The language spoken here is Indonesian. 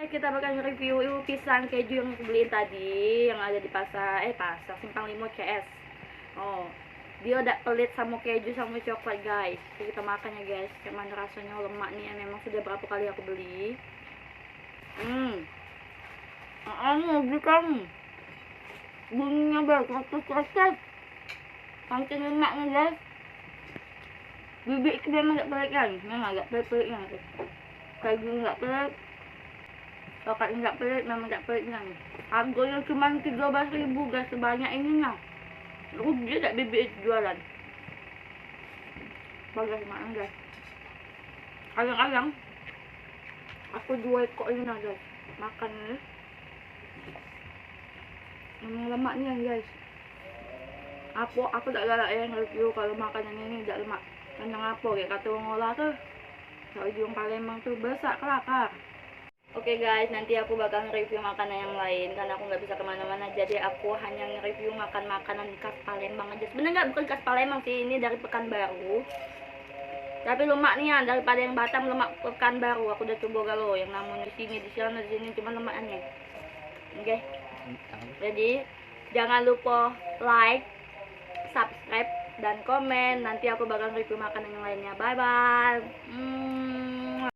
kita bakal review pisang keju yang aku beliin tadi, yang ada di pasar Simpang 5 CS. Oh, dia udah pelit sama keju sama coklat guys. Jadi kita makan ya guys. Gimana rasanya, lemak nih, memang sudah berapa kali aku beli. Bukan bunyinya bagus, saking lemaknya guys. Bibit itu memang gak pelit kan, memang agak pelit-pelitnya. Keju gak pelit, coklat nggak pelit, memang nggak pelitnya. Harganya cuma 13.000 guys, sebanyak ini nah. Rugi tak bibit jualan. Bagus makan guys. Kadang-kadang aku jual kok ini nah guys, makan ni. Memang lemaknya guys. Aku tak galak yang review kalau makanan ini tak lemak. Tentang apa kayak kata orang olah tu. Kalau jual Palembang tu besar kelakar. Oke guys, nanti aku bakal nge-review makanan yang lain karena aku nggak bisa kemana-mana, jadi aku hanya nge-review makan makanan khas Palembang aja. Sebenarnya bukan khas Palembang sih, ini dari Pekanbaru. Tapi lemak nih ya, daripada yang Batam, lemak Pekanbaru. Aku udah coba kalau yang namanya di sini, di sini cuma lemaknya. Oke. Jadi jangan lupa like, subscribe, dan komen. Nanti aku bakal review makanan yang lainnya. Bye bye.